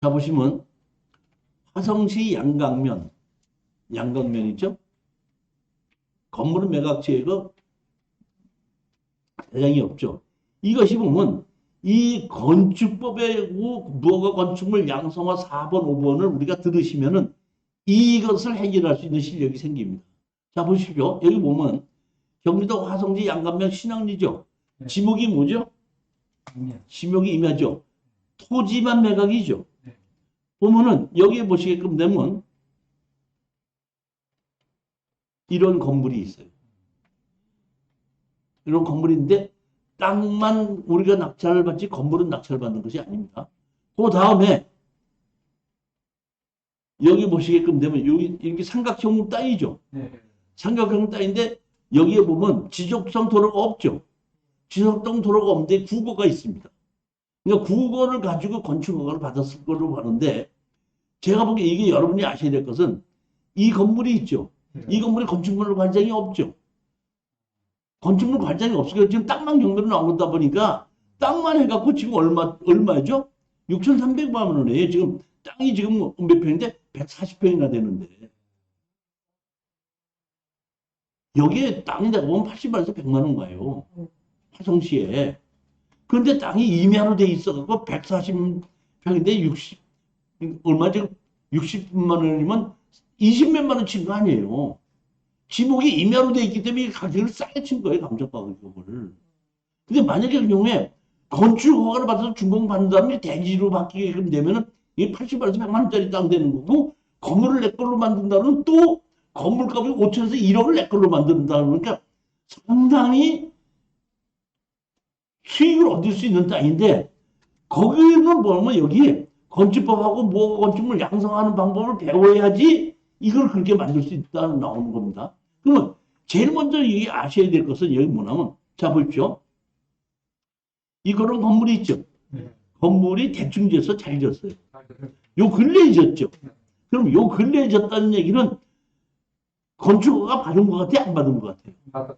자, 보시면 화성시 양강면 있죠? 건물은 매각지에가 대장이 없죠. 이것이 보면 이 건축법의 무허가 건축물 양성화 4번, 5번을 우리가 들으시면은 이것을 해결할 수 있는 실력이 생깁니다. 자, 보십시오. 여기 보면 경기도 화성시 양강면 신앙리죠. 네. 지목이 뭐죠? 지목이 임야죠. 토지만 매각이죠. 네. 보면은 여기에 보시게끔 되면 이런 건물이 있어요. 이런 건물인데 땅만 우리가 낙찰을 받지 건물은 낙찰을 받는 것이 아닙니다. 그 다음에 여기 보시게끔 되면 여기 이렇게 삼각형 땅이죠. 네. 삼각형 땅인데 여기에 보면 지적성 도로가 없죠. 지적성 도로가 없는데 국어가 있습니다. 그러니까 국어를 가지고 건축 허가를 받았을 걸로 보는데 제가 보기에 이게 여러분이 아셔야 될 것은 이 건물이 있죠. 이 건물에 건축물 관장이 없죠. 건축물 관장이 없으니까 지금 땅만 경매로 나온 거다 보니까 땅만 해갖고 지금 얼마죠? 6,300만 원이에요. 지금 땅이 지금 몇 평인데 140평이나 되는데 여기에 땅이 내가 보면 80만에서 100만 원 가요. 화성시에. 그런데 땅이 임야로 돼 있어갖고 140평인데 60 얼마 지금 60만 원이면 20몇만 원 친 거 아니에요. 지목이 임야로 돼 있기 때문에 가격을 싸게 친 거예요. 감정 가격을. 근데 만약에 그 경우에 건축 허가를 받아서 준공 받는 다음에 대지로 바뀌게끔 되면은 이게 80만에서 100만 원짜리 땅 되는 거고 건물을 내 걸로 만든다면 또 건물값이 5천에서 1억을 내 걸로 만든다 그러니까 상당히 수익을 얻을 수 있는 땅인데 거기는 뭐냐면 여기 건축법하고 뭐 건축물 양성하는 방법을 배워야지 이걸 그렇게 만들 수 있다는 나오는 겁니다. 그러면 제일 먼저 여기 아셔야 될 것은 여기 뭐냐면 자 보십시오. 이거는 건물이 있죠. 네. 건물이 대충 지어서 잘 지었어요. 요 근래에 지었죠. 그럼 요 근래에 지었다는 얘기는 건축허가 받은 것 같아요? 안 받은 것 같아요?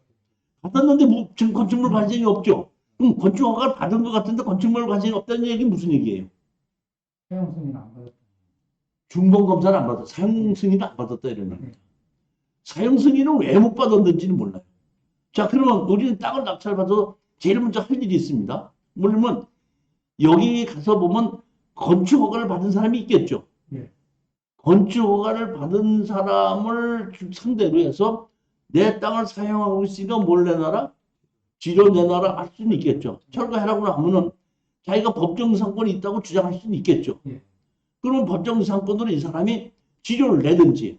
받았는데 뭐 지금 건축물 관심이 없죠. 그럼 건축허가를 받은 것 같은데 건축물 관심이 없다는 얘기는 무슨 얘기예요? 사용 승인 안 받았다. 중봉 검사를 안 받았다. 사용 승인을 안 받았다 이런 얘기입니다. 사용 승인을 왜 못 받았는지는 몰라요. 자, 그러면 우리는 땅을 낙찰받아서 제일 먼저 할 일이 있습니다. 뭐냐면 여기 가서 보면 건축허가를 받은 사람이 있겠죠. 네. 건축허가를 받은 사람을 상대로 해서 내 땅을 사용하고 있으니까 뭘 내놔라? 지료 내놔라 할 수는 있겠죠. 철거해라고 하면은 자기가 법정상권이 있다고 주장할 수는 있겠죠. 예. 그러면 법정상권으로 이 사람이 지료를 내든지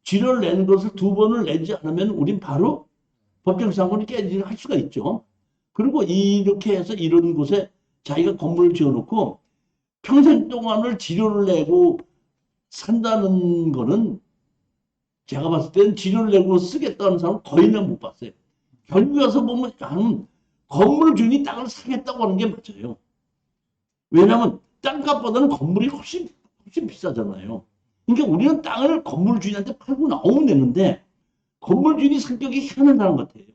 지료를 내는 것을 2번을 내지 않으면 우린 바로 법정상권이 깨지는 할 수가 있죠. 그리고 이렇게 해서 이런 곳에 자기가 건물을 지어놓고 평생 동안을 지료를 내고 산다는 거는 제가 봤을 때는 지료를 내고 쓰겠다는 사람은 거의 못 봤어요. 결국에 와서 보면 나는 건물 주인이 땅을 사겠다고 하는 게 맞아요. 왜냐하면 땅값보다는 건물이 훨씬 비싸잖아요. 그러니까 우리는 땅을 건물 주인한테 팔고 나오면 되는데 건물 주인이 성격이 희한한 사람 같아요.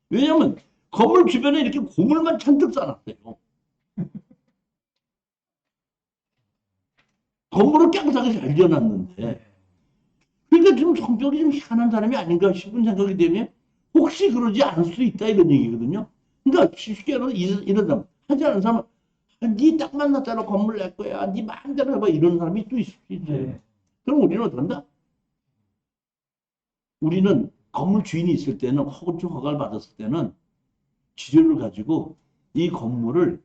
왜냐하면 건물 주변에 이렇게 고물만 잔뜩 쌓아놨어요. 건물을 깨끗하게 잘 지어놨는데 그러니까 지금 성격이 좀 희한한 사람이 아닌가 싶은 생각이 되면 혹시 그러지 않을 수도 있다 이런 얘기거든요. 그러니까 쉽게 말해서 이런 사람 하지 않은 사람은 네 땅만 놨잖아 건물 낼 거야 네 마음대로 해봐 이런 사람이 또 있을 수 있어요. 네. 그럼 우리는 어떤다? 우리는 건물 주인이 있을 때는 건축 허가를 받았을 때는 지료를 가지고 이 건물을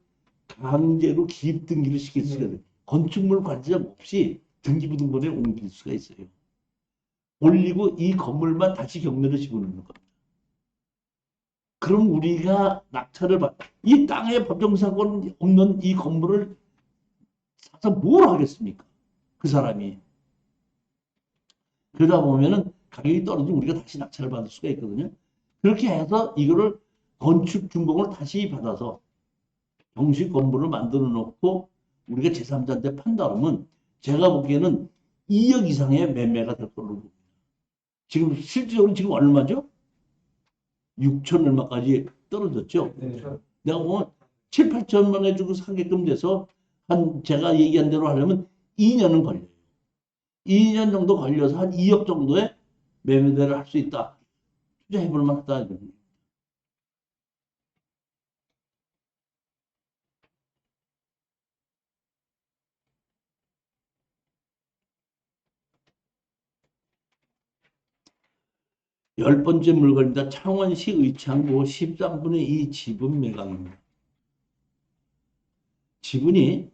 강제로 기입 등기를 시킬 수가 있어요. 건축물 관장 없이 등기부등본에 옮길 수가 있어요. 올리고 이 건물만 다시 경매로 집어넣는 겁니다. 그럼 우리가 낙찰을 이 땅에 법정상권 없는 이 건물을 사서 뭘 하겠습니까? 그 사람이. 그러다 보면은 가격이 떨어지면 우리가 다시 낙찰을 받을 수가 있거든요. 그렇게 해서 이거를 건축 준공을 다시 받아서 정식 건물을 만들어 놓고 우리가 제3자한테 판다 그러면 제가 보기에는 2억 이상의 매매가 될 걸로 봅니다. 지금 실질적으로 지금 얼마죠? 6천 얼마까지 떨어졌죠. 네. 내가 보면 7, 8천만 원 주고 사게끔 돼서 한 제가 얘기한 대로 하려면 2년은 걸려요. 2년 정도 걸려서 한 2억 정도의 매매대를 할 수 있다. 투자해볼 만하다. 열 번째 물건입니다. 창원시 의창구 13분의 2 지분 매각입니다. 지분이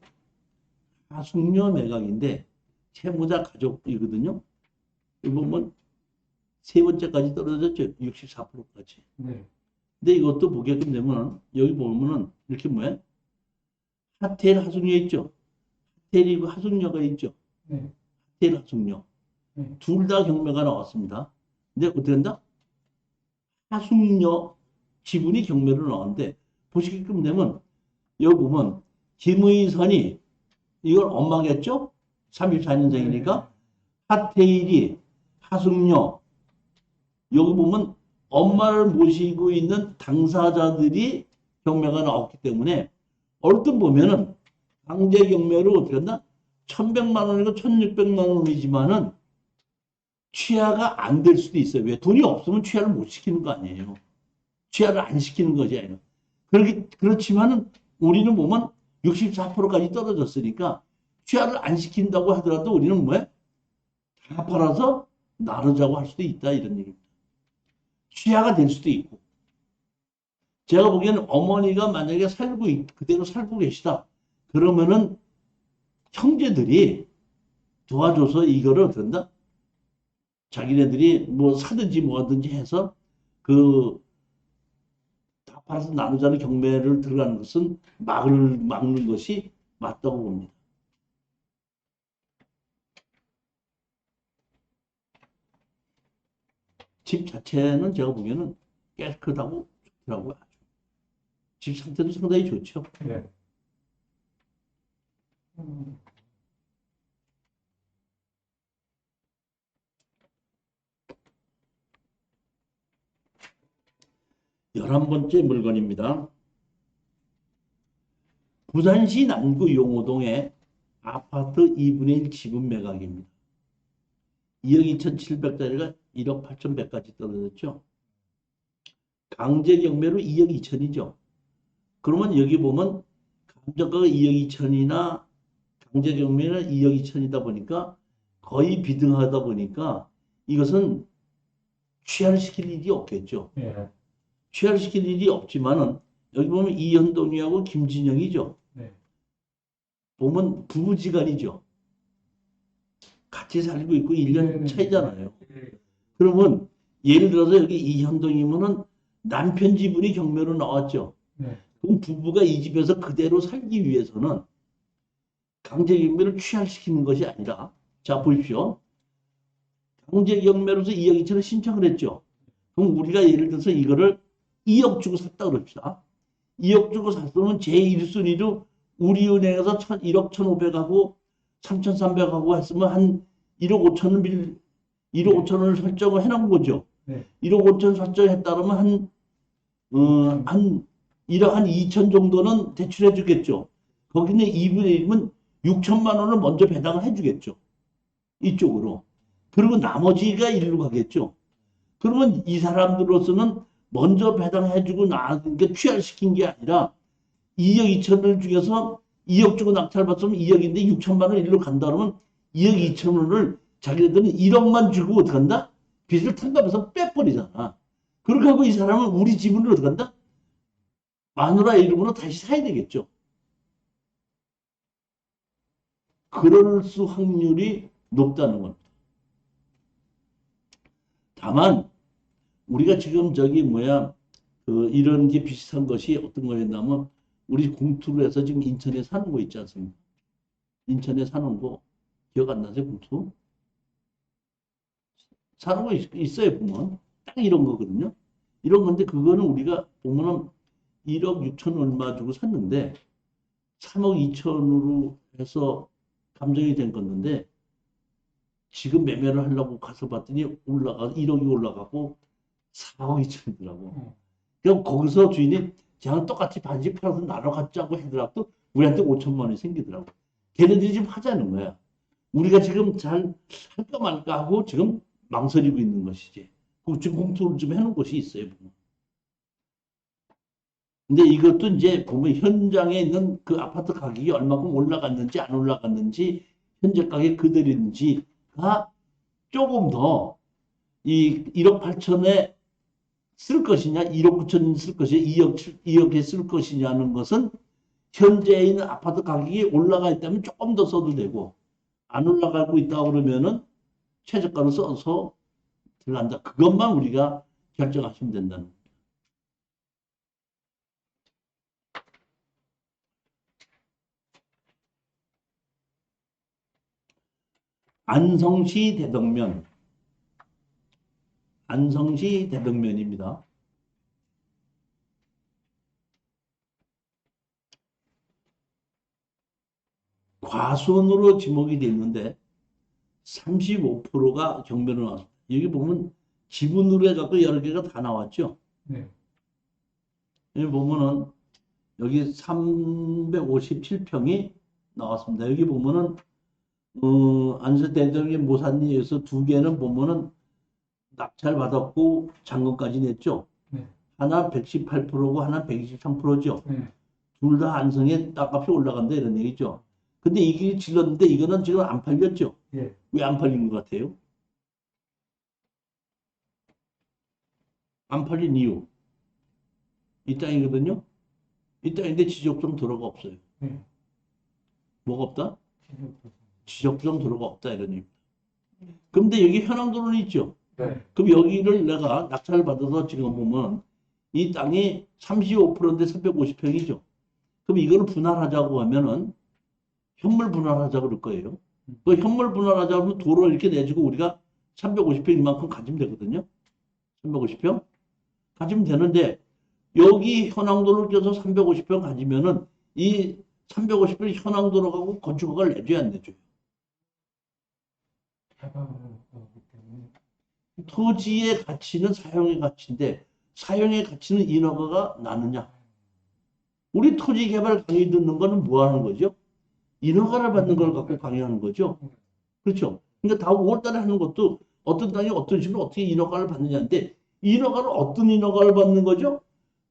하숙녀 매각인데 채무자 가족이거든요. 여기 보면 세 번째까지 떨어졌죠. 64%까지. 네. 근데 이것도 보게끔 되면 여기 보면은 이렇게 뭐야? 하텔 하숙녀 있죠. 하텔이고 하숙녀가 있죠. 네. 하텔 하숙녀. 네. 둘 다 경매가 나왔습니다. 근데 어떻게 된다? 하숙녀 지분이 경매로 나왔는데 보시게끔 되면 여기 보면 김의선이 이걸 엄마겠죠? 34년생이니까 하태일이 하숙녀 여기 보면 엄마를 모시고 있는 당사자들이 경매가 나왔기 때문에 얼핏 보면은 강제 경매로 어떻게 한다? 1100만 원이고 1600만 원이지만은 취하가 안 될 수도 있어요. 왜? 돈이 없으면 취하를 못 시키는 거 아니에요. 취하를 안 시키는 거지. 그렇지만은 우리는 보면 64%까지 떨어졌으니까 취하를 안 시킨다고 하더라도 우리는 뭐야? 다 팔아서 나누자고 할 수도 있다. 이런 얘기입니다. 취하가 될 수도 있고. 제가 보기에는 어머니가 만약에 그대로 살고 계시다. 그러면은 형제들이 도와줘서 이거를 어떻게 한다? 자기네들이 뭐 사든지 뭐 하든지 해서 다 팔아서 나누자는 경매를 들어가는 것은 막는 것이 맞다고 봅니다. 집 자체는 제가 보기에는 깨끗하고 좋더라고요. 집 상태도 상당히 좋죠. 네. 11번째 물건입니다. 부산시 남구 용호동의 아파트 2분의 1 지분 매각입니다. 2억 2,700짜리가 1억 8,100까지 떨어졌죠. 강제 경매로 2억 2천이죠. 그러면 여기 보면 감정가가 2억 2천이나 강제 경매는 2억 2천이다 보니까 거의 비등하다 보니까 이것은 취하를 시킬 일이 없겠죠. 네. 취하를 시킬 일이 없지만은 여기 보면 이현동이하고 김진영이죠. 네. 보면 부부지간이죠. 같이 살고 있고 1년 차이잖아요. 그러면 예를 들어서 여기 이현동이면은 남편 지분이 경매로 나왔죠. 네. 그럼 부부가 이 집에서 그대로 살기 위해서는 강제 경매를 취하시키는 것이 아니라, 자 보십시오. 강제 경매로서 2억 2천을 신청을 했죠. 그럼 우리가 예를 들어서 이거를 2억 주고 샀다 그럽시다. 2억 주고 샀으면 제1순위로 우리은행에서 1억 1,500하고 3,300하고 했으면 한 1억 5천을 1억 5천을 설정을 해놓은 거죠. 네. 1억 5천 설정했다 그러면 한 1억 한 2천 정도는 대출해 주겠죠. 거기는 2분의 1이면 6천만 원을 먼저 배당을 해 주겠죠. 이쪽으로. 그리고 나머지가 일로 가겠죠. 그러면 이 사람들로서는 먼저 배당해 주고 나니까 취하시킨 게 아니라 2억 2천을 중에서 2억 주고 낙찰받으면 2억인데 6천만 원 일로 간다 그러면 2억 2천 원을 자기네들은 1억만 주고 어떻게 한다? 빚을 탕감해서 빼버리잖아. 그렇게 하고 이 사람은 우리 지분을 어떻게 한다? 마누라 이름으로 다시 사야 되겠죠. 그럴 수 확률이 높다는 겁니다. 다만 우리가 지금 이런 게 비슷한 것이 어떤 거였냐면 우리 공투로 해서 지금 인천에 사는 거 있지 않습니까? 인천에 사는 거 기억 안 나세요? 공투? 사는 거 있어요 보면 딱 이런 거거든요. 이런 건데 그거는 우리가 보면은 1억 6천 얼마 주고 샀는데 3억 2천으로 해서 감정이 된 건데 지금 매매를 하려고 가서 봤더니 1억이 올라가고 4억 2천이더라고. 그럼 거기서 주인이 그냥 똑같이 반씩 팔아서 나눠 갖자고 하더라도 우리한테 5천만 원이 생기더라고. 걔네들이 지금 하자는 거야. 우리가 지금 잘 할까 말까 하고 지금 망설이고 있는 것이지. 그 지금 검토를 좀 해놓은 곳이 있어요. 보면. 근데 이것도 이제 보면 현장에 있는 그 아파트 가격이 얼마큼 올라갔는지 안 올라갔는지 현재 가격 그대로인지가 조금 더 이 1억 8천에 쓸 것이냐, 1억 9천 쓸 것이냐, 2억에 쓸 것이냐는 것은 현재 있는 아파트 가격이 올라가 있다면 조금 더 써도 되고 안 올라가고 있다 그러면은 최저가로 써서 들어간다. 그것만 우리가 결정하시면 된다는 거예요. 안성시 대덕면, 안성시 대덕면입니다. 과수원으로 지목이 되어 있는데 35%가 경매로 나왔습니다. 여기 보면 지분으로 해갖고 여러 개가 다 나왔죠. 네. 여기 보면은 여기 357평이 나왔습니다. 여기 보면은 안서대동의 모산리에서 두 개는 보면은 낙찰 받았고 잔금까지 냈죠. 네. 하나 118%고 하나 123%죠. 네. 둘 다 안성에 땅값이 올라간다 이런 얘기죠. 근데 이게 질렀는데 이거는 지금 안 팔렸죠. 예. 왜 안 팔린 것 같아요? 안 팔린 이유. 이 땅이거든요. 이 땅인데 지적성 도로가 없어요. 네. 뭐가 없다? 지적도. 지적성 도로가 없다 이런 얘기입니다. 근데 여기 현황도로는 있죠. 네. 그럼 여기를 내가 낙찰을 받아서 지금 보면 이 땅이 35%인데 350평이죠. 그럼 이거를 분할하자고 하면은 현물 분할하자고 그럴 거예요. 그 현물 분할하자고 하면 도로 이렇게 내주고 우리가 350평 이만큼 가지면 되거든요. 350평 가지면 되는데 여기 현황도를 껴서 350평 가지면은 이 350평 현황도로하고 건축허가를 내줘야 안 내줘요. 개발을 하기 때문에. 토지의 가치는 사용의 가치인데 사용의 가치는 인허가가 나느냐? 우리 토지 개발 강의 듣는 거는 뭐 하는 거죠? 인허가를 받는 걸 갖고 강의하는 거죠. 그렇죠? 그러니까 다 5월달에 하는 것도 어떤 땅이 어떤 식으로 어떻게 인허가를 받느냐인데 인허가를 어떤 인허가를 받는 거죠?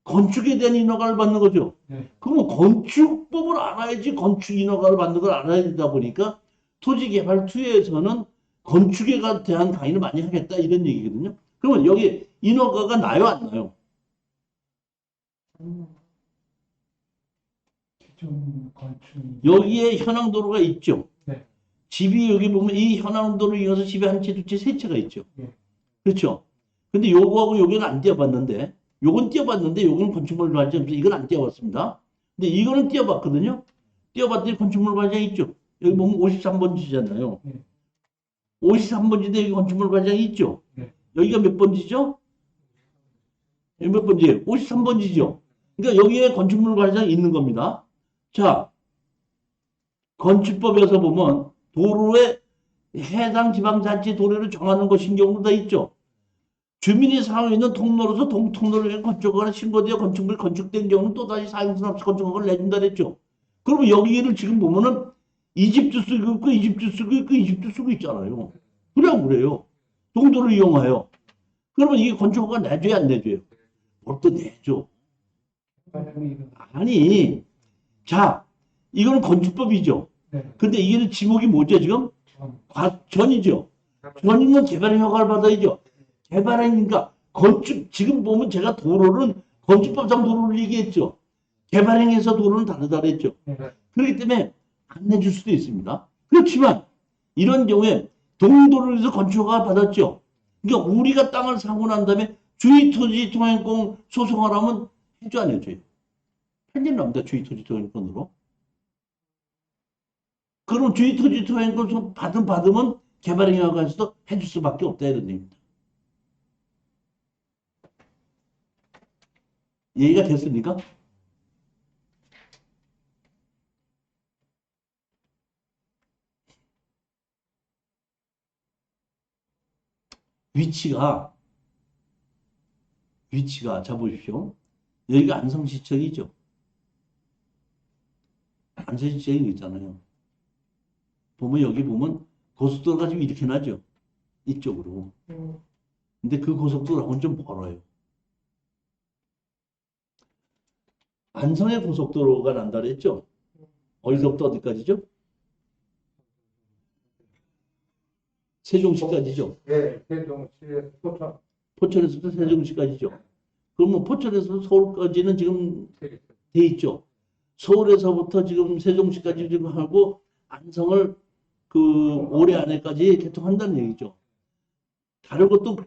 건축에 대한 인허가를 받는 거죠. 네. 그러면 건축법을 알아야지 건축 인허가를 받는 걸 알아야 되다 보니까 토지개발 투에서는 건축에 대한 강의를 많이 하겠다 이런 얘기거든요. 그러면 여기 인허가가 나요 안 나요? 기존 건축. 여기에 현황도로가 있죠. 네. 집이 여기 보면 이 현황도로를 이어서 집이 한 채, 두 채, 세 채가 있죠. 네. 그렇죠. 근데 요거하고 요거는 안 띄어봤는데 요건 띄어봤는데 요거는 건축물 발전 없어. 이건 안 띄어봤습니다. 근데 이거는 띄어봤거든요. 띄어봤더니 건축물 발전이 있죠. 여기 보면 53번지잖아요. 네. 53번지인데 여기 건축물 발전이 있죠. 네. 여기가 몇 번지죠? 여기 몇 번지예요? 53번지죠. 그러니까 여기에 건축물 발전이 있는 겁니다. 자, 건축법에서 보면 도로에 해당 지방자치 도로를 정하는 것인 경우도 다 있죠. 주민이 사용하고 있는 통로로서 통로를 건축허가가 신고되어 건축물이 건축된 경우는 또다시 사용권 없이 건축허가를 내준다 그랬죠. 그러면 여기를 지금 보면은 이 집도 쓰고 있고 이 집도 쓰고 있고 이 집도 쓰고 있잖아요. 그냥 그래요. 동도를 이용하여. 그러면 이게 건축허가 내줘야 안 내줘요? 뭘 또 내줘. 아니, 자, 이거는 건축법이죠. 네. 근데 이게 지목이 뭐죠 지금? 전이죠. 전이는 개발행 허가를 받아야죠. 개발행인가 건축 지금 보면 제가 도로는 건축법상 도로를 얘기했죠. 개발행에서 도로는 다르다 그랬죠. 네. 그렇기 때문에 안 내줄 수도 있습니다. 그렇지만 이런 경우에 동도를 해서 건축허가 받았죠. 그러니까 우리가 땅을 사고 난 다음에 주의토지 통행권 소송하라면 해줘 안 해줘요. 편집 납니다. 주의토지 통행권으로. 그럼 주의토지 통행권 받으면 개발행위허가에서도 해줄 수밖에 없다 이런 얘기입니다. 이해가 됐습니까? 위치가 자 보십시오. 여기가 안성시청이죠. 안성시청이 있잖아요. 보면 여기 보면 고속도로가 지금 이렇게 나죠. 이쪽으로. 근데 그 고속도로하고는 좀 멀어요. 안성의 고속도로가 난다 그랬죠? 어디서부터 어디까지죠? 세종시까지죠? 네, 세종시에서 포천. 포천에서부터 세종시까지죠? 그러면 포천에서 서울까지는 지금 돼 있죠? 서울에서부터 지금 세종시까지 지금 하고 안성을 그 올해 안에까지 개통한다는 얘기죠. 다른 것도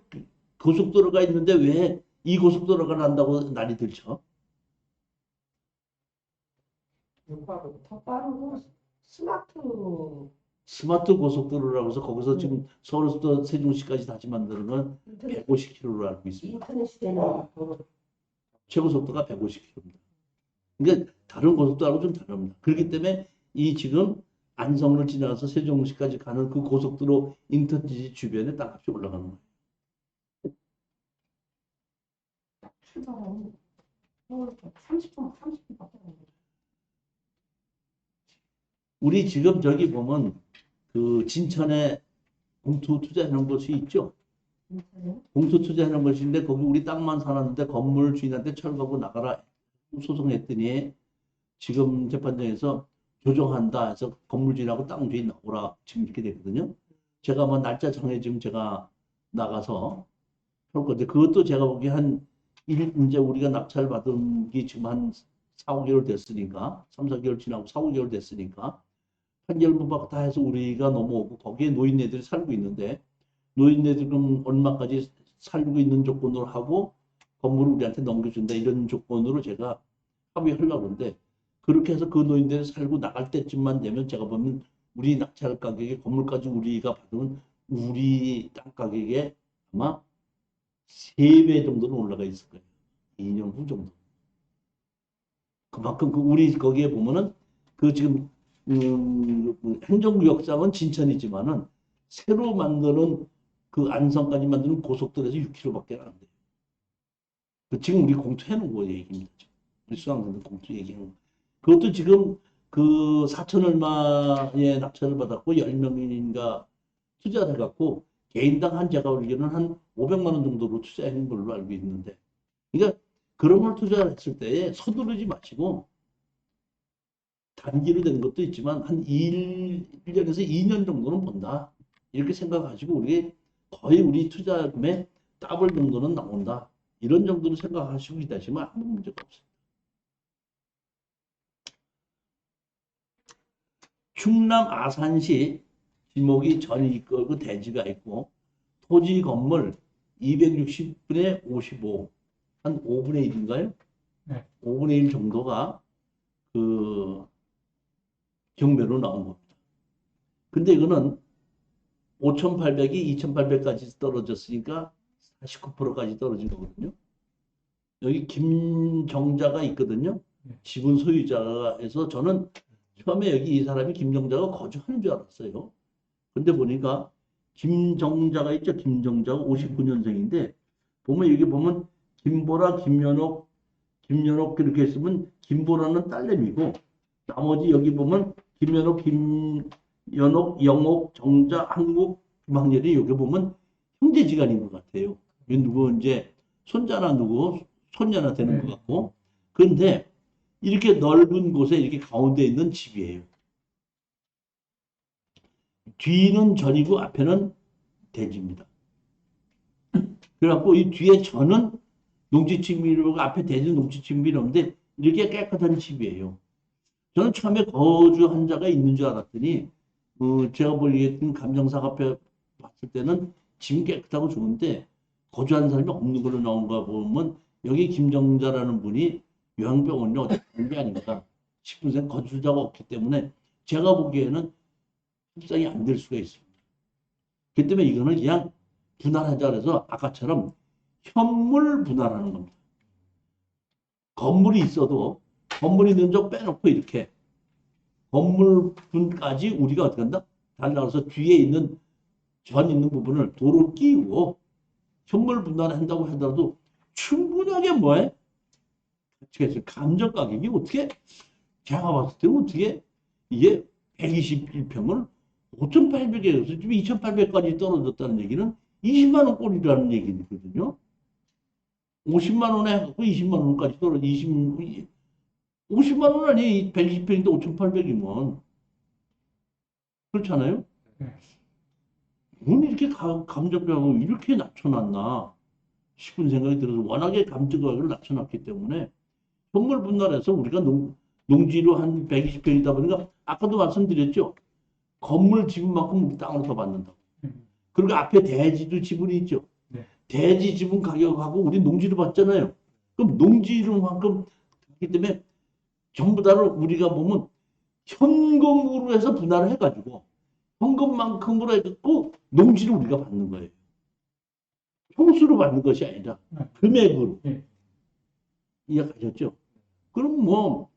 고속도로가 있는데 왜 이 고속도로가 난다고 난리 들죠? 더 빠르고 스마트. 스마트 고속도로라고 해서 거기서 지금 서울에서부터 세종시까지 다시 만드는 건 인터넷, 150km로 알고 있습니다. 인터넷 시대는 최고 속도가 150km입니다. 그러니까 다른 고속도로하고 좀 다릅니다. 그렇기 때문에 이 지금 안성을 지나서 세종시까지 가는 그 고속도로 인터체인지 주변에 땅값이 올라가는 거예요. 출발은 서울 30분밖에 안 돼요. 우리 지금 저기 보면 그 진천에 공투 투자하는 곳이 있죠. 인터넷. 공투 투자하는 곳인데 거기 우리 땅만 사놨는데 건물 주인한테 철거하고 나가라 소송했더니 지금 재판장에서 조정한다 해서 건물 주인하고 땅 주인 나오라 지금 이렇게 됐거든요. 제가 뭐 날짜 정해지면 제가 나가서 할 건데 그것도 제가 보기에 이제 우리가 낙찰 받은 게 지금 한 4, 5개월 됐으니까 3, 4개월 지나고 4, 5개월 됐으니까 한 열무박 다 해서 우리가 넘어오고 거기에 노인네들이 살고 있는데 노인네들 그럼 얼마까지 살고 있는 조건으로 하고 건물을 우리한테 넘겨준다 이런 조건으로 제가 합의하려고 하는데 그렇게 해서 그 노인들이 살고 나갈 때쯤만 되면 제가 보면 우리 낙찰 가격에 건물까지 우리가 받으면 우리 땅 가격에 아마 3배 정도는 올라가 있을 거예요. 2년 후 정도. 그만큼 그 우리 거기에 보면은 그 지금 행정구역상은 진천이지만은 새로 만드는 그 안성까지 만드는 고속도로에서 6km밖에 안 돼요. 그 지금 우리 공투해놓은 거 얘기입니다. 우리 수강생들 공투 얘기하는 거. 그것도 지금 그 4천 얼마의 낙찰을 받았고 10명인가 투자를 해갖고 개인당 한 제가 알기로는 한 500만 원 정도로 투자한 걸로 알고 있는데 그러니까 그런 걸 투자했을 때 서두르지 마시고 단기로 되는 것도 있지만 한 1년에서 2년 정도는 본다. 이렇게 생각하시고 우리 거의 우리 투자금의 더블 정도는 나온다. 이런 정도로 생각하시고 있다시면 아무 문제가 없습니다. 충남 아산시 지목이 전이 있고 대지가 있고 토지 건물 260분의 55, 한 5분의 1인가요? 네. 5분의 1 정도가 그 경매로 나온 겁니다. 근데 이거는 5,800이 2,800까지 떨어졌으니까 49%까지 떨어진 거거든요. 여기 김정자가 있거든요. 지분 소유자가 해서 저는 처음에 여기 이 사람이 김정자가 거주하는 줄 알았어요. 근데 보니까 김정자가 있죠. 김정자가 59년생인데 보면 여기 보면 김보라, 김연옥 그렇게 했으면 김보라는 딸내미고 나머지 여기 보면 김연옥, 영옥, 정자, 한국, 김학렬이 여기 보면 형제지간인 것 같아요. 누구 이제 손자나 누구 손녀나 되는 것 같고 그런데 이렇게 넓은 곳에 이렇게 가운데 있는 집이에요. 뒤는 전이고 앞에는 대지입니다. 그래갖고 이 뒤에 전은 농지침입이고 앞에 대지는 농지침입이었는데 이렇게 깨끗한 집이에요. 저는 처음에 거주한 자가 있는 줄 알았더니 제가 보기에 감정사 앞에 봤을 때는 집이 깨끗하고 좋은데 거주한 사람이 없는 걸로 나온가 보면 여기 김정자라는 분이 요양병원에 어디 가는 게 아닌가 싶은 거주자가 없기 때문에 제가 보기에는 협상이 안 될 수가 있습니다. 그렇기 때문에 이거는 그냥 분할하자 그래서 아까처럼 현물 분할하는 겁니다. 건물이 있어도 건물이 있는 쪽 빼놓고 이렇게 건물분까지 우리가 어떻게 한다? 달라서 뒤에 있는 전 있는 부분을 도로 끼고 현물 분할을 한다고 하더라도 충분하게 뭐해? 감정 가격이 어떻게 제가 봤을 때는 어떻게 이게 121평을 5,800에서 지금 2,800까지 떨어졌다는 얘기는 20만 원 꼴이라는 얘기거든요. 50만 원에 해갖고 20만 원까지 떨어져, 50만 원 아니, 120평인데 5,800이면. 그렇잖아요? 네. 왜 이렇게 감정가격을 이렇게 낮춰놨나 싶은 생각이 들어서 워낙에 감정가격을 낮춰놨기 때문에 정말 분할해서 우리가 농지로 한 120평이다 보니까 아까도 말씀드렸죠. 건물 지분만큼 우리 땅으로 더 받는다고. 그리고 앞에 대지도 지분이 있죠. 네. 대지 지분 가격하고 우리 농지로 받잖아요. 그럼 농지로만큼 하기 때문에 전부 다를 우리가 보면 현금으로 해서 분할을 해가지고 현금만큼으로 해갖고 농지를 우리가 받는 거예요. 평수로 받는 것이 아니라 네. 금액으로. 네. 이해가셨죠? 그럼 뭐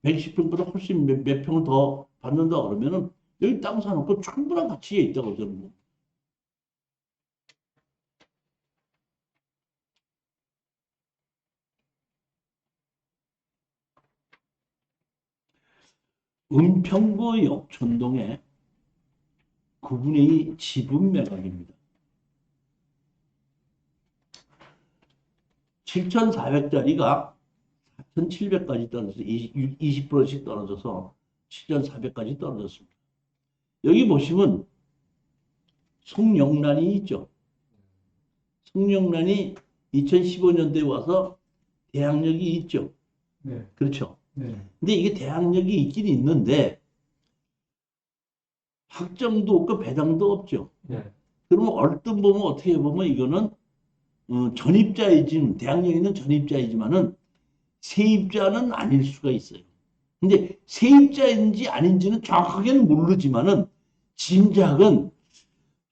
120평보다 훨씬 몇 평을 더 받는다 그러면은 여기 땅 사놓고 충분한 가치에 있다고 저는 뭐. 은평구 역촌동에 9분의 2 지분 매각입니다. 7,400짜리가 4,700까지 떨어져서 20%씩 떨어져서 7,400까지 떨어졌습니다. 여기 보시면 송영란이 있죠. 송영란이 2015년도에 와서 대항력이 있죠. 네. 그렇죠. 네. 근데 이게 대항력이 있긴 있는데 확정도 없고 배당도 없죠. 네. 그러면 얼뜻 보면 어떻게 보면 이거는 전입자이지 대항력 있는 전입자이지만은 세입자는 아닐 수가 있어요. 근데 세입자인지 아닌지는 정확하게는 모르지만은 짐작은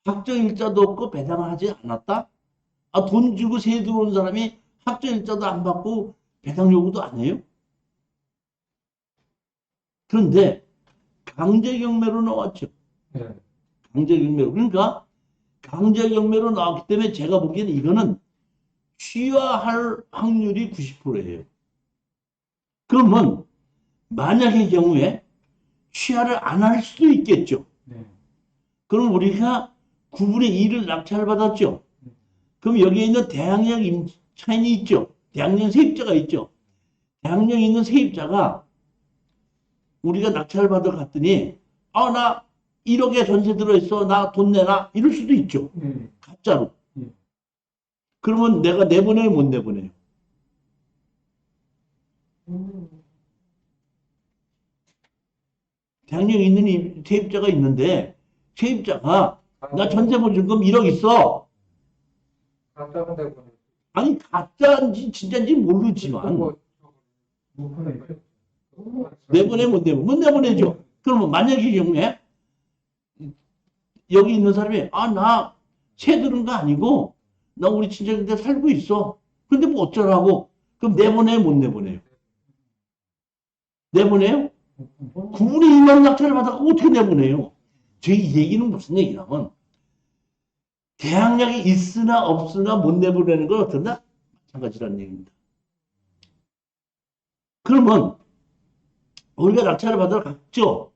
확정일자도 없고 배당하지 않았다? 아, 돈 주고 세 들어온 사람이 확정일자도 안 받고 배당 요구도 안 해요? 그런데 강제경매로 나왔죠. 네. 강제경매로. 그러니까 강제경매로 나왔기 때문에 제가 보기에는 이거는 취하할 확률이 90%예요. 그러면 만약의 경우에 취하를 안 할 수도 있겠죠. 네. 그럼 우리가 9분의 2를 낙찰을 받았죠. 그럼 여기에 있는 대항력 임차인이 있죠. 대항력 세입자가 있죠. 대항력 있는 세입자가 우리가 낙찰을 받아 갔더니 나 1억에 전세 들어있어. 나 돈 내놔. 이럴 수도 있죠. 가짜로. 그러면 내가 내보내요, 못 내보내요? 대항력 있는 세입자가 있는데 세입자가 나 전세 보증금 1억 있어. 가짜인데 보니 아니 가짜인지 진짜인지 모르지만 내보내 못 내보내 못 내보내죠. 그러면 만약의 경우에 여기 있는 사람이 나 새 들은 거 아니고 나 우리 친척인데 살고 있어. 근데 뭐 어쩌라고? 그럼 내보내요 못 내보내요? 내보내요? 9분의 2만 낙찰을 받았고 어떻게 내보내요? 이 얘기는 무슨 얘기냐면 대항력이 있으나 없으나 못 내보내는 건 어떤다? 마찬가지라는 얘기입니다. 그러면 우리가 낙찰을 받으러 갔죠.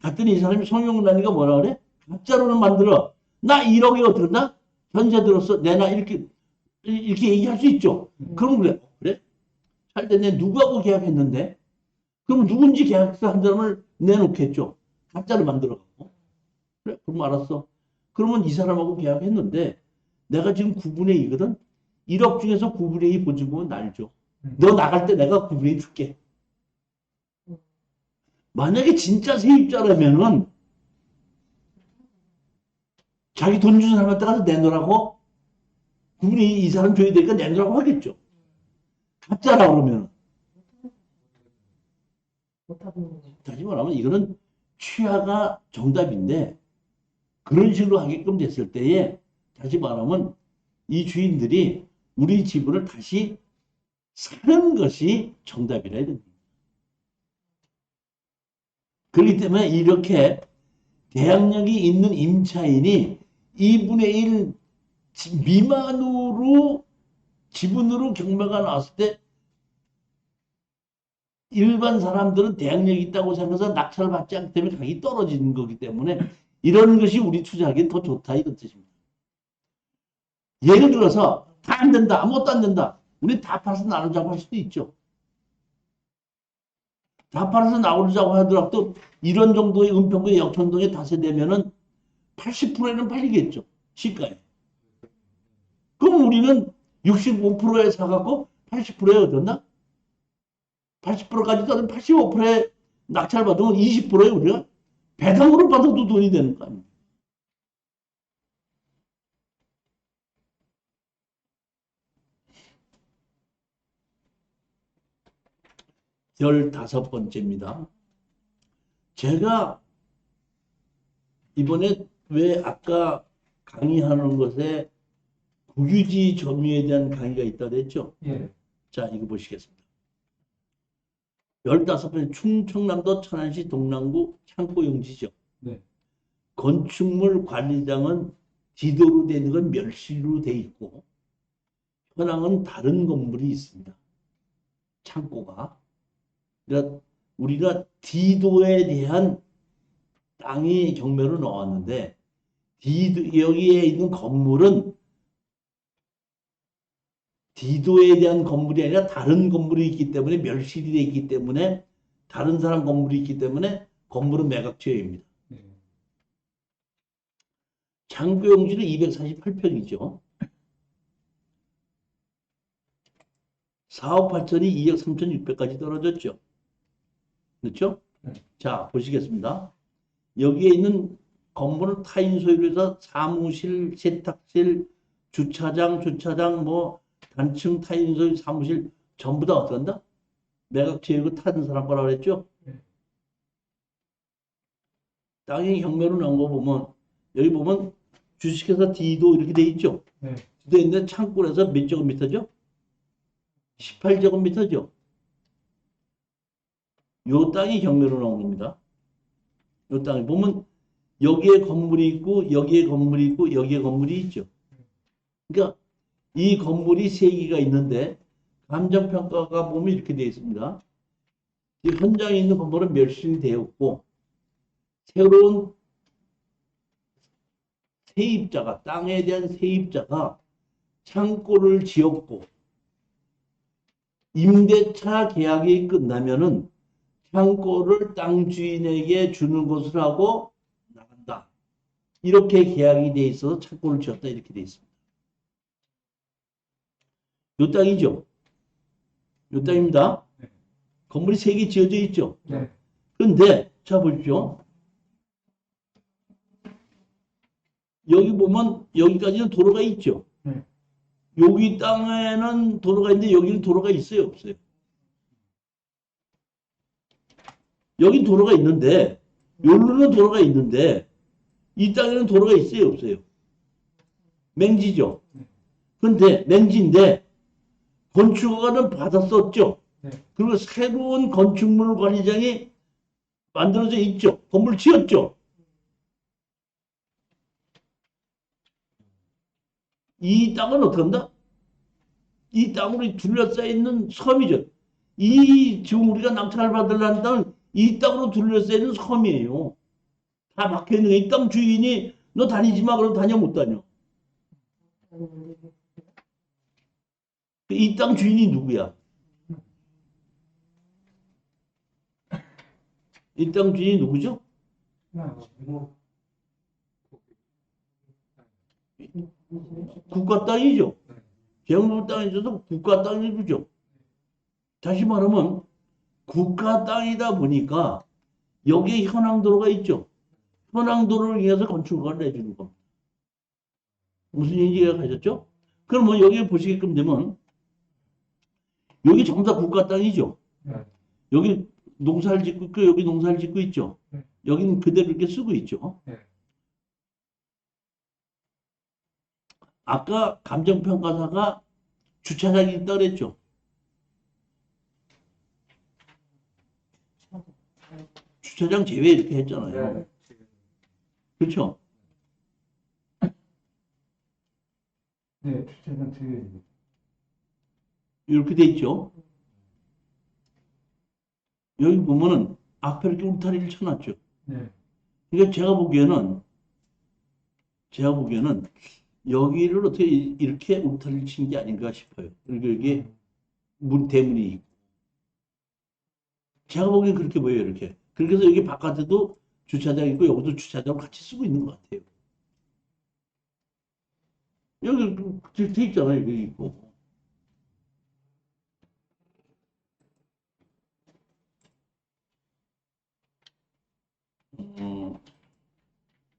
갔더니 이 사람이 송영란이가 뭐라 그래? 가짜로는 만들어. 나 1억에 어떻게 한다? 전세 들었어. 내놔. 이렇게 얘기할 수 있죠. 그러면 그래. 그래? 살 때 내 누구하고 계약했는데? 그럼 누군지 계약서 한 사람을 내놓겠죠. 가짜로 만들어갖고. 그래, 그럼 알았어. 그러면 이 사람하고 계약했는데 내가 지금 9분의 2거든. 1억 중에서 9분의 2 보증금은 날 줘. 너 나갈 때 내가 9분의 2 줄게. 만약에 진짜 세입자라면은 자기 돈 주는 사람한테 가서 내놓으라고 9분의 2 이 사람 줘야 되니까 내놓으라고 하겠죠. 가짜라 그러면. 다시 말하면 이거는 취하가 정답인데 그런 식으로 하게끔 됐을 때에 다시 말하면 이 주인들이 우리 지분을 다시 사는 것이 정답이라 해야 됩니다. 그렇기 때문에 이렇게 대항력이 있는 임차인이 2분의 1 미만으로 지분으로 경매가 나왔을 때 일반 사람들은 대항력이 있다고 생각해서 낙찰을 받지 않기 때문에 가격이 떨어지는 거기 때문에 이런 것이 우리 투자하기엔 더 좋다 이런 뜻입니다. 예를 들어서 다 안 된다, 아무것도 안 된다. 우리 다 팔아서 나누자고 할 수도 있죠. 다 팔아서 나누자고 하더라도 이런 정도의 은평구의 역천동에 다세되면은 80%에는 팔리겠죠. 시가에. 그럼 우리는 65%에 사갖고 80%에 얻었나? 80%까지 떠는 85%에 낙찰 받으면 20%에 우리가 배당으로 받아도 돈이 되는 거 아닙니까? 15번째입니다. 제가 이번에 왜 아까 강의하는 것에 국유지 점유에 대한 강의가 있다 그랬죠? 예. 자, 이거 보시겠습니다. 15번째 충청남도 천안시 동랑구 창고용지죠. 네. 건축물 관리장은 지도로 되는 건 멸실로 돼 있고 현황은 다른 건물이 있습니다. 창고가. 그러니까 우리가 디도에 대한 땅이 경매로 나왔는데 디도, 여기에 있는 건물은 디도에 대한 건물이 아니라 다른 건물이 있기 때문에 멸실이 되어 있기 때문에 다른 사람 건물이 있기 때문에 건물은 매각처입니다. 네. 창고용지는 248평이죠. 4억 8천이 2억 3,600까지 떨어졌죠. 그렇죠? 네. 자, 보시겠습니다. 여기에 있는 건물은 타인 소유로 해서 사무실, 세탁실, 주차장, 뭐 단층 타인 소유 사무실 전부 다 어떤다? 매각체이고 타는 사람 거라고 그랬죠? 네. 땅이 경매로 나온 거 보면 여기 보면 주식회사 D도 이렇게 돼 있죠? 네. 돼 있는데 창고에서 몇 제곱미터죠? 18제곱미터죠? 요 땅이 경매로 나온 겁니다. 요 땅에 보면 여기에 건물이 있고 여기에 건물이 있고 여기에 건물이 있죠. 그러니까 이 건물이 세 개가 있는데 감정평가가 보면 이렇게 되어 있습니다. 이 현장에 있는 건물은 멸실되었고 새로운 세입자가 땅에 대한 세입자가 창고를 지었고 임대차 계약이 끝나면은 창고를 땅 주인에게 주는 것을 하고 나간다. 이렇게 계약이 돼 있어서 창고를 지었다 이렇게 돼 있습니다. 요 땅이죠. 요 땅입니다. 네. 건물이 3개 지어져 있죠. 네. 그런데 자 보십시오. 여기 보면 여기까지는 도로가 있죠. 네. 여기 땅에는 도로가 있는데 여기는 도로가 있어요, 없어요? 여기 도로가 있는데 여기는 도로가 있는데 이 땅에는 도로가 있어요, 없어요? 맹지죠. 근데 맹지인데 건축허가는 받았었죠. 네. 그리고 새로운 건축물 관리장이 만들어져 있죠. 건물 지었죠. 이 땅은 어떻게 한다? 이 땅으로 둘러싸여 있는 섬이죠. 이 지금 우리가 낙찰을 받으려는 땅은 이 땅으로 둘러싸여 있는 섬이에요. 다 막혀 있는 이 땅 주인이 너 다니지 마 그러면 다녀 못 다녀. 이 땅 주인이 누구야? 이 땅 주인이 누구죠? 국가 땅이죠. 정부 땅이 있어서 국가 땅이죠. 다시 말하면 국가 땅이다 보니까 여기에 현황도로가 있죠. 현황도로를 위해서 건축허가를 내주는 겁니다. 무슨 얘기가 가셨죠? 그러면 여기 보시게끔 되면 여기 전부 다 국가 땅이죠. 네. 여기 농사를 짓고 있고 여기 농사를 짓고 있죠. 네. 여기는 그대로 이렇게 쓰고 있죠. 네. 아까 감정평가사가 주차장이 있다고 그랬죠. 주차장 제외 이렇게 했잖아요. 네. 그렇죠? 네. 주차장 뒤에. 이렇게 돼 있죠. 여기 보면은 앞에 이렇게 울타리를 쳐놨죠. 네. 그러니까 제가 보기에는 제가 보기에는 여기를 어떻게 이렇게 울타리를 친 게 아닌가 싶어요. 그리고 여기 대문이 있고. 제가 보기엔 그렇게 보여요, 이렇게. 그래서 여기 바깥에도 주차장 있고 여기도 주차장을 같이 쓰고 있는 것 같아요. 여기 돼 있잖아요, 여기 있고.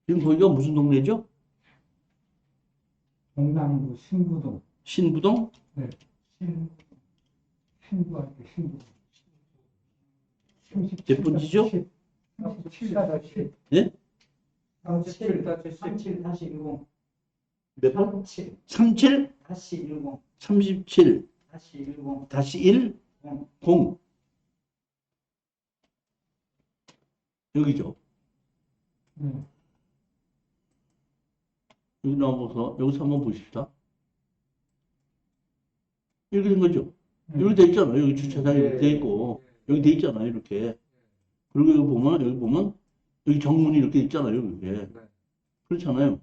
지금 거기가 무슨 동네죠? 경남구 신부동. 신부동? 네. 신부할게, 신부동. 몇 번지죠? 37-10. 예? 37-10. 37-10. 몇 번? 37 37? 다시 10 37 다시 10 다시 1 0 여기죠. 네. 여기 나와서 여기서 한번 보십시다. 이렇게 된 거죠. 여기 돼 있잖아요. 여기 주차장이 이렇게 돼 있고 여기 돼 있잖아요. 이렇게. 그리고 여기 보면 여기 정문이 이렇게 있잖아요. 이게 그렇잖아요.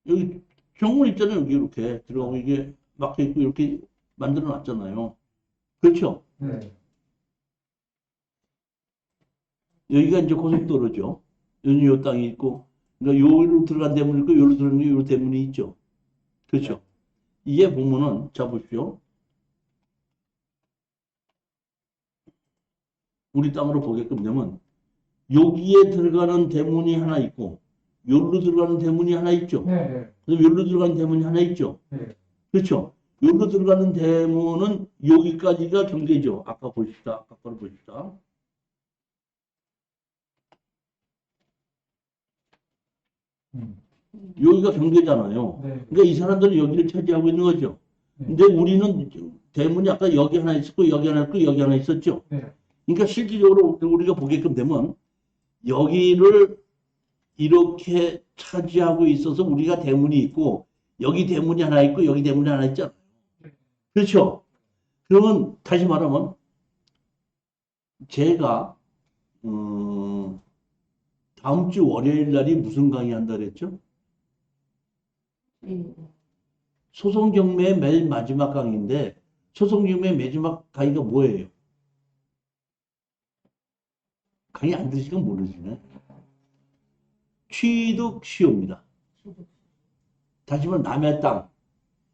여기 정문 있잖아요. 여기 이렇게 들어가고 이게 막혀 있고 이렇게 만들어 놨잖아요. 그렇죠. 네. 여기가 이제 고속도로죠. 여기 요 땅이 있고, 그러니까 요로 들어간 대문이 있고, 요로 들어간 요 대문이 있죠. 그렇죠. 이게 보면은, 자 보십시오. 우리 땅으로 보게끔 되면, 여기에 들어가는 대문이 하나 있고, 요로 들어가는 대문이 하나 있죠. 네. 네. 그다음에 요로 들어가는 대문이 하나 있죠. 네. 그렇죠. 요로 들어가는 대문은 여기까지가 경계죠. 아까 보십시다. 아까 거를 보십시다. 여기가 경계잖아요. 네. 그러니까 이 사람들은 여기를 차지하고 있는 거죠. 근데 우리는 대문이 아까 여기 하나 있었고 여기 하나 있고 여기 하나 있었죠. 네. 그러니까 실질적으로 우리가 보게끔 되면 여기를 이렇게 차지하고 있어서 우리가 대문이 있고 여기 대문이 하나 있고 여기 대문이 하나 있잖아요. 그렇죠? 그러면 다시 말하면 제가 다음 주 월요일 날이 무슨 강의 한다 그랬죠? 소송 경매의 맨 마지막 강의인데 소송 경매의 마지막 강의가 뭐예요? 강의 안 들으시면 모르시네. 취득 시효입니다. 다시 말하면 남의 땅.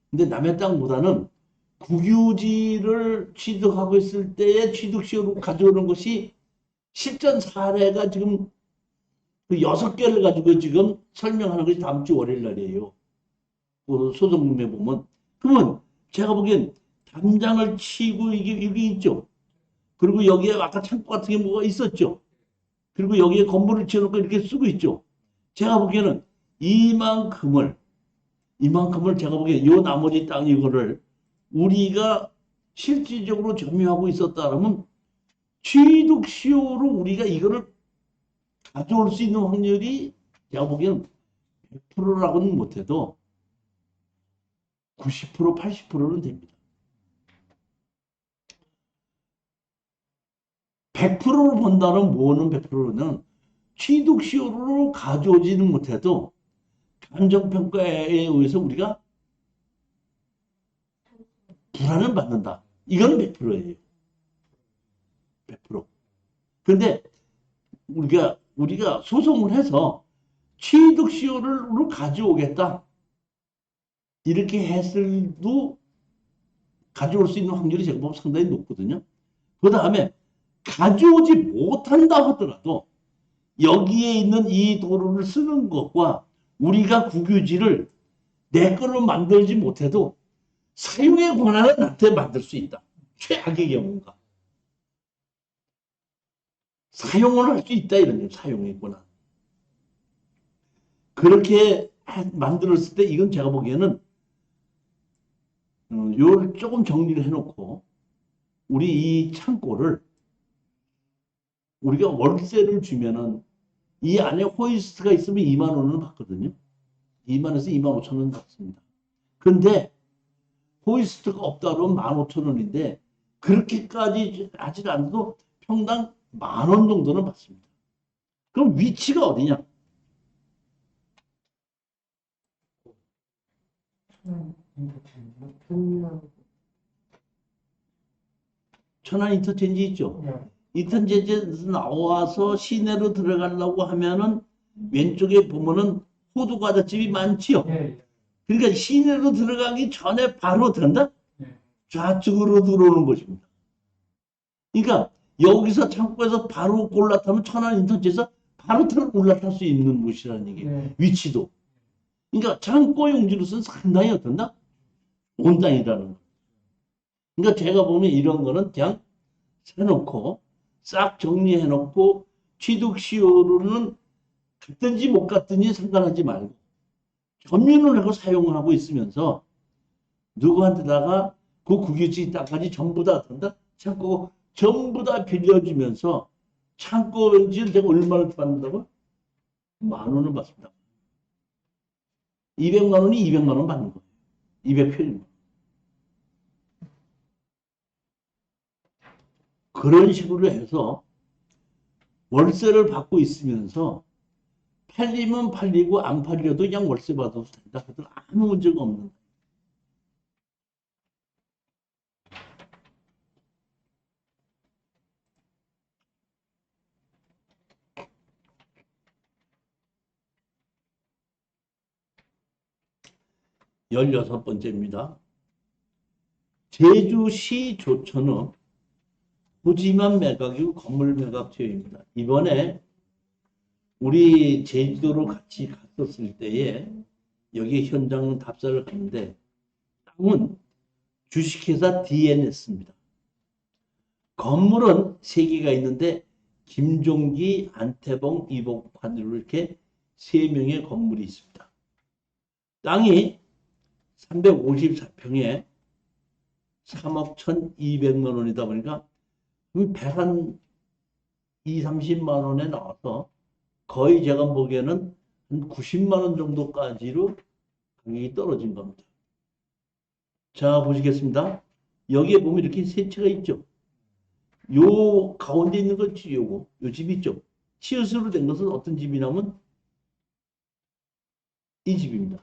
근데 남의 땅보다는 국유지를 취득하고 있을 때의 취득 시효로 가져오는 것이 실전 사례가 지금 그 6개를 가지고 지금 설명하는 것이 다음 주 월요일 날이에요. 그 소송금에 보면. 그러면 제가 보기엔 담장을 치고 이게 있죠. 그리고 여기에 아까 창고 같은 게 뭐가 있었죠. 그리고 여기에 건물을 지어놓고 이렇게 쓰고 있죠. 제가 보기에는 이만큼을 제가 보기에 요 나머지 땅 이거를 우리가 실질적으로 점유하고 있었다면 취득시효로 우리가 이거를 가져올 수 있는 확률이 제가 보기에는 100%라고는 못해도 90%, 80%는 됩니다. 100%로 본다는 뭐는 100%는 취득시효로 가져오지는 못해도 감정평가에 의해서 우리가 불안을 받는다. 이건 100%예요. 100%. 그런데 우리가 소송을 해서 취득시효를 가져오겠다. 이렇게 했을도 가져올 수 있는 확률이 제가 보면 상당히 높거든요. 그 다음에 가져오지 못한다 하더라도 여기에 있는 이 도로를 쓰는 것과 우리가 국유지를 내 걸로 만들지 못해도 사용의 권한은 나한테 만들 수 있다. 최악의 경우가. 사용을 할 수 있다 이런 거예요. 사용의 권한. 그렇게 만들었을 때 이건 제가 보기에는 요를 조금 정리를 해놓고 우리 이 창고를 우리가 월세를 주면은 이 안에 호이스트가 있으면 2만 원을 받거든요. 2만에서 2만 5천 원 받습니다. 근데 호이스트가 없다 그러면 15,000원인데 그렇게까지 하지 않아도 평당 10,000원 정도는 받습니다. 그럼 위치가 어디냐? 분명. 천안 인터체인지 있죠. 인터체인지에서 나와서 시내로 들어가려고 하면은 왼쪽에 보면은 호두 과자집이 많지요. 그러니까 시내로 들어가기 전에 바로 들어간다? 좌측으로 들어오는 것입니다. 그러니까 여기서 창고에서 바로 올라타면 천안 인터체에서 바로 올라탈 수 있는 곳이라는 얘기예요. 위치도. 그러니까 창고 용지로서는 상당히 어떤다? 온 땅이라는 거. 그러니까 제가 보면 이런 거는 그냥 해놓고 싹 정리해놓고 취득시효로는 갔든지 못 갔든지 상관하지 말고 점유를 하고 사용을 하고 있으면서 누구한테다가 그 국유지 땅까지 전부 다 든다? 창고 전부 다 빌려주면서 창고 왠지 내가 얼마를 받는다고? 10,000원을 받습니다. 200만 원이 200만 원 받는 거예요. 200표입니다. 그런 식으로 해서 월세를 받고 있으면서 팔리면 팔리고 안 팔려도 그냥 월세 받아도 된다. 그래도 아무 문제가 없는 거예요. 열여섯 번째입니다. 제주시 조천은 부지만 매각이고 건물 매각 제외입니다. 이번에 우리 제주도로 같이 갔었을 때에 여기 현장 답사를 갔는데 땅은 주식회사 DNS입니다. 건물은 3개가 있는데 김종기, 안태봉, 이복환으로 이렇게 3명의 건물이 있습니다. 땅이 354평에 3억 1,200만 원이다 보니까 100한 2, 30만 원에 나와서 거의 제가 보기에는 한 90만 원 정도까지로 가격이 떨어진 겁니다. 자, 보시겠습니다. 여기에 보면 이렇게 세 채가 있죠. 요 가운데 있는 건 요거, 요 집 있죠. 치읓으로 된 것은 어떤 집이냐면 이 집입니다.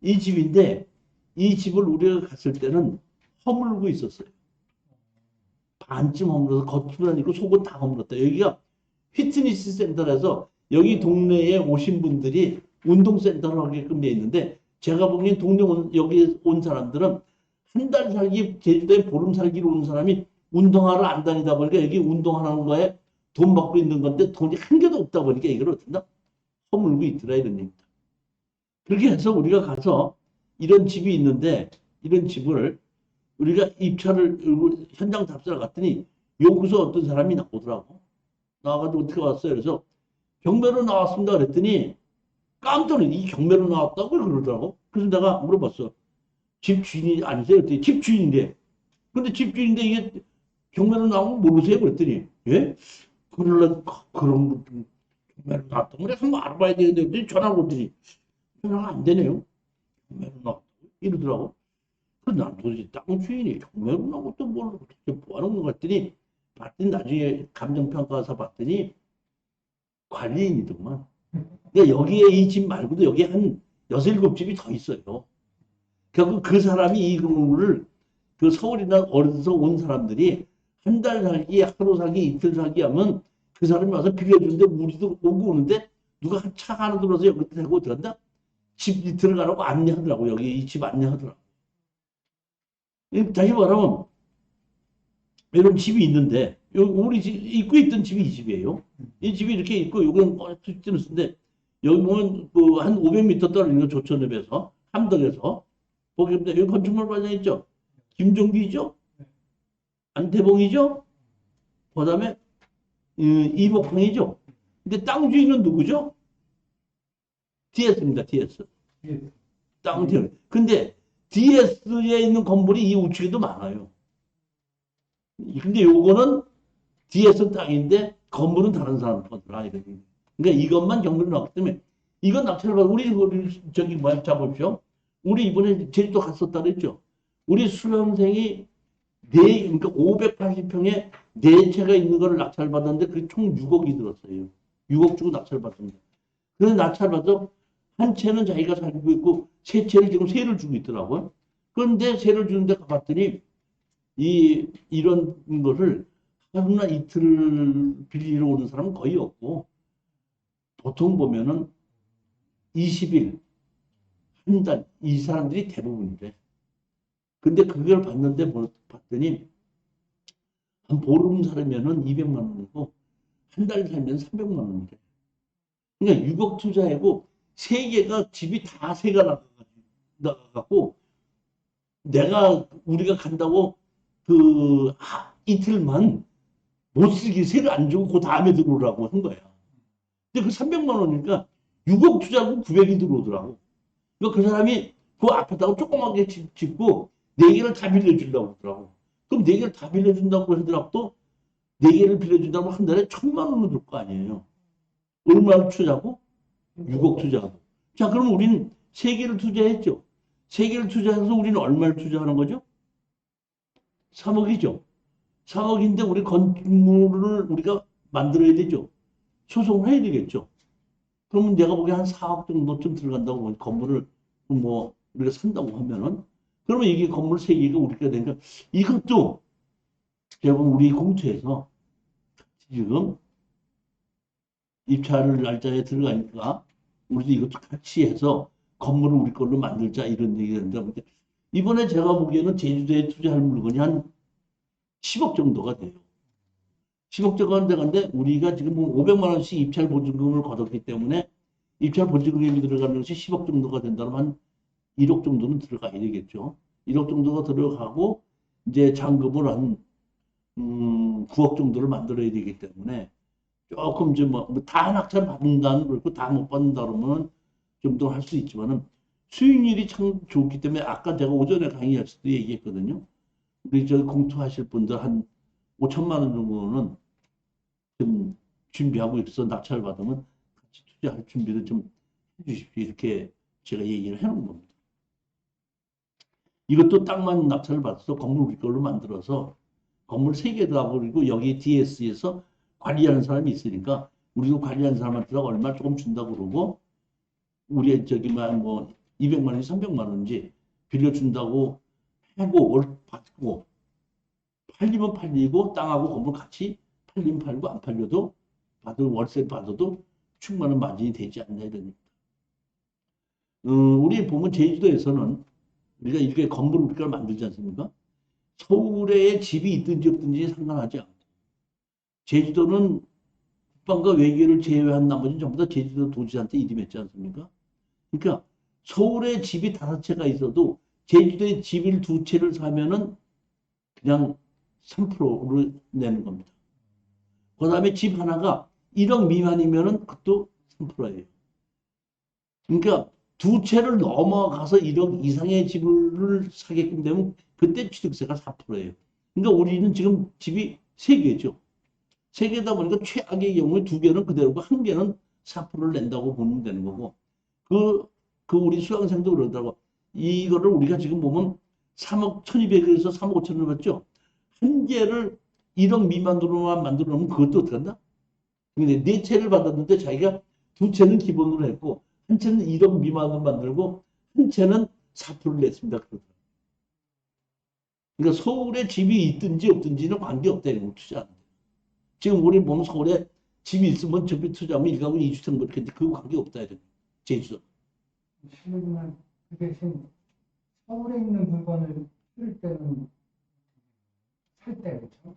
이 집인데 이 집을 우리가 갔을 때는 허물고 있었어요. 반쯤 허물어서 겉은 아니고 속은 다 허물었다. 여기가 피트니스 센터라서 여기 동네에 오신 분들이 운동센터로 하게끔 되어 있는데 제가 보기엔 동네 여기 온 사람들은 한 달 살기 제주도에 보름 살기로 온 사람이 운동하러 안 다니다 보니까 여기 운동하는 거에 돈 받고 있는 건데 돈이 한 개도 없다 보니까 이걸 어떻게 허물고 있더라 이런 얘기입니다. 그렇게 해서 우리가 가서 이런 집이 있는데 이런 집을 우리가 입찰을 현장 답사를 갔더니 여기서 어떤 사람이 나오더라고. 나와가지고 어떻게 왔어요? 그래서 경매로 나왔습니다. 그랬더니 깜짝 놀랐어. 이 경매로 나왔다고 그러더라고. 그래서 내가 물어봤어. 집 주인이 아니세요? 그랬더니 집 주인인데. 근데 집 주인인데 이게 경매로 나오면 모르세요? 그랬더니 예? 그런 경매로 나왔다고 그래 한번 알아봐야 되는데 전화를 오더니 전화가 안 되네요. 경매로 나왔다고 이러더라고. 그래서 난 도대체 땅 주인이 경매로 나고 또 뭘 어떻게 뭐하는 것 같더니 봤더니 나중에 감정평가서 봤더니 관리인이더만. 그러니까 여기에 이 집 말고도 여기에 한 6, 7집이 더 있어요. 결국 그 사람이 이 건물을 그 서울이나 어디서 온 사람들이 한 달 살기, 하루 살기, 이틀 살기 하면 그 사람이 와서 빌려주는데 우리도 오고 오는데 누가 한 차 하나 들어서 여기 대고 들어간다? 집 들어가라고 안내하더라고. 여기 이 집 안내하더라고. 다시 말하면 이런 집이 있는데 우리 집 입구에 있던 집이 이 집이에요. 이 집이 이렇게 있고 이건 피트니스인데 여기 보면 그 한 500m 떨어진 거 조천읍에서 함덕에서 거기 여기 건축물 과장 있죠. 김종기죠. 안태봉이죠. 그다음에 이복항이죠. 근데 땅 주인은 누구죠? DS입니다. DS. 땅 주인. 근데 DS에 있는 건물이 이 우측에도 많아요. 근데 요거는 DS 땅인데 건물은 다른 사람 거더라. 그러니까 이것만 경매로 나왔기 때문에 이건 낙찰을 받고 우리 저기 뭐야 잡으십시오. 우리 이번에 제주도 갔었다 그랬죠. 우리 수험생이 그러니까 580평에 4채가 있는 거를 낙찰 받았는데 그게 총 6억이 들었어요. 6억 주고 낙찰 받습니다. 그래서 낙찰 받아 한 채는 자기가 살고 있고 세 채를 지금 세를 주고 있더라고요. 그런데 세를 주는데 가봤더니 이런 거를 하루나 이틀 빌리러 오는 사람은 거의 없고 보통 보면은 20일, 한 달, 이 사람들이 대부분이래. 근데 그걸 봤더니 한 보름 살면은 200만 원이고 한 달 살면 300만 원이래. 그러니까 6억 투자하고 세 개가 집이 다 새가 나가고 우리가 간다고 이틀만 못 쓰기 세를 안 주고 그 다음에 들어오라고 한 거야. 근데 그 300만 원이니까 6억 투자하고 900이 들어오더라고. 그러니까 그 사람이 그 아파트하고 조그맣게 짓고 네 개를 다 빌려주려고 하더라고. 그럼 네 개를 다 빌려준다고 하더라도 네 개를 빌려준다고 한 달에 1,000만 원은 들 거 아니에요. 얼마를 투자하고? 6억 투자하고. 자, 그럼 우리는 세 개를 투자했죠. 세 개를 투자해서 우리는 얼마를 투자하는 거죠? 3억이죠. 3억인데 우리 건물을 우리가 만들어야 되죠. 소송을 해야 되겠죠. 그러면 내가 보기에 한 4억 정도쯤 들어간다고 건물을 뭐 우리가 산다고 하면은 그러면 이게 건물 세 개가 우리가 되니까 이것도 여러분 우리 공투에서 지금 입찰을 날짜에 들어가니까 우리도 이것도 같이 해서 건물을 우리 걸로 만들자 이런 얘기가 있는데 이번에 제가 보기에는 제주도에 투자할 물건이 한 10억 정도가 돼요. 10억 정도가 되는데 우리가 지금 뭐 500만 원씩 입찰 보증금을 걷었기 때문에 입찰 보증금이 들어가는 것이 10억 정도가 된다면 한 1억 정도는 들어가야 되겠죠. 1억 정도가 들어가고 이제 잔금을 한 9억 정도를 만들어야 되기 때문에 조금 좀 다 낙찰 받는다는 그렇고 다 못 받는다 그러면 좀 더 할 수 있지만은 수익률이 참 좋기 때문에 아까 제가 오전에 강의할 때도 얘기했거든요. 우리 저 공투하실 분들 한 5천만 원 정도는 좀 준비하고 있어 낙찰 받으면 같이 투자할 준비를 좀 해주십시오. 이렇게 제가 얘기를 해놓은 겁니다. 이것도 땅만 낙찰을 받아서 건물 우리 걸로 만들어서 건물 3개 더 하고 그리고 여기 DS에서 관리하는 사람이 있으니까 우리도 관리하는 사람한테 얼마 조금 준다고 그러고 우리 저기만 뭐 200만 원인지 300만 원인지 빌려준다고 하고 받고 팔리면 팔리고 땅하고 건물 같이 팔리면 팔고 안 팔려도 월세 받아도 충분한 마진이 되지 않나 이런. 우리 보면 제주도에서는 우리가 이렇게 건물을 우리가 만들지 않습니까? 서울에 집이 있든지 없든지 상관하지 않고 제주도는 국방과 외교를 제외한 나머지는 전부 다 제주도 도지사한테 이름했지 않습니까? 그러니까 서울에 집이 5채가 있어도 제주도에 집을 2채를 사면은 그냥 3%를 내는 겁니다. 그 다음에 집 하나가 1억 미만이면은 그것도 3%예요. 그러니까 2채를 넘어가서 1억 이상의 집을 사게끔 되면 그때 취득세가 4%예요. 그러니까 우리는 지금 집이 3개죠. 3개다 보니까 최악의 경우에 2개는 그대로고 1개는 4%를 낸다고 보면 되는 거고 우리 수강생도 그러더라고. 이거를 우리가 지금 보면 3억 1200에서 3억 5천을 받죠. 한 개를 1억 미만으로만 만들어 놓으면 그것도 어떻게 한다? 근데 4채를 받았는데 자기가 2채는 기본으로 했고 한 채는 1억 미만으로 만들고 한 채는 4%를 냈습니다. 그러니까 서울에 집이 있든지 없든지는 관계없다 이런 거 투자하는 거예요. 지금 우리 보면 서울에 집이 있으면 저기 투자하면 1가구 2주택 뭐 이렇게 그거 관계없다 이런 제주도. 실례지만 그 대신 서울에 있는 물건을 쓸 때는 살 때 그렇죠?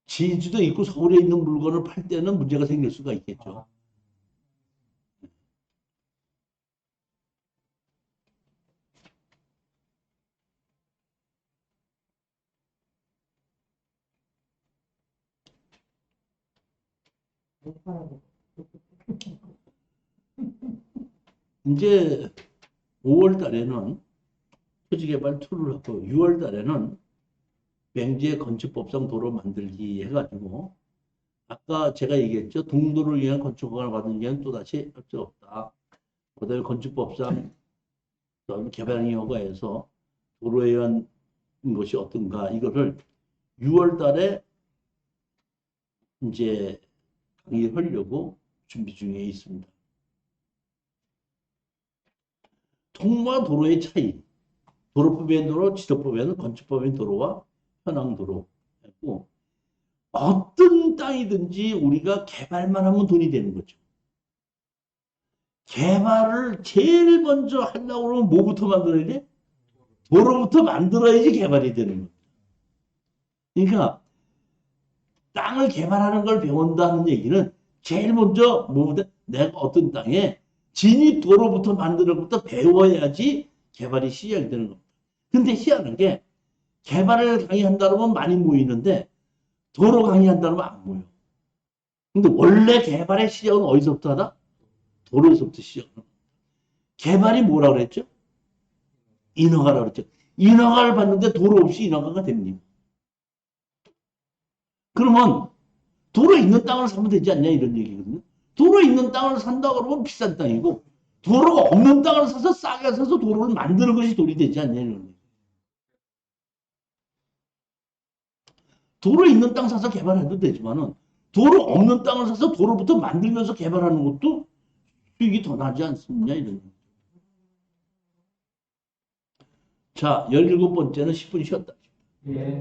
제주도 있고 서울에 있는 물건을 팔 때는 문제가 생길 수가 있겠죠. 못 팔아도. 이제 5월 달에는 토지개발 2를 하고 6월 달에는 맹지의 건축법상 도로 만들기 해가지고 아까 제가 얘기했죠. 동도를 위한 건축허가를 받은 게는 또다시 할 수 없다. 그다음에 건축법상 개발행위 허가에서 도로에 의한 것이 어떤가 이거를 6월 달에 이제 강의하려고 준비 중에 있습니다. 통로와 도로의 차이. 도로법엔 도로, 지도법에는 건축법엔 도로와 현황도로 했고, 어떤 땅이든지 우리가 개발만 하면 돈이 되는 거죠. 개발을 제일 먼저 하려고 그러면 뭐부터 만들어야 돼? 도로부터 만들어야지 개발이 되는 거예요. 그러니까 땅을 개발하는 걸 배운다는 얘기는 제일 먼저 뭐보다 내가 어떤 땅에 진입도로부터 만드는 것부터 배워야지 개발이 시작이 되는 겁니다. 근데 희한한 게 개발을 강의한다 그러면 많이 모이는데 도로 강의한다 그러면 안 모여. 근데 원래 개발의 시작은 어디서부터 하다? 도로에서부터 시작합니다. 개발이 뭐라 그랬죠? 인허가라 그랬죠. 인허가를 받는데 도로 없이 인허가가 됩니다. 그러면 도로 있는 땅을 사면 되지 않냐 이런 얘기거든요. 도로 있는 땅을 산다 그러면 비싼 땅이고 도로가 없는 땅을 사서 싸게 사서 도로를 만드는 것이 돈이 되지 않냐 이런 얘기. 도로 있는 땅 사서 개발해도 되지만은 도로 없는 땅을 사서 도로부터 만들면서 개발하는 것도 수익이 더 나지 않습니까 이런 얘기. 자, 17번째는 10분 쉬었다. 예.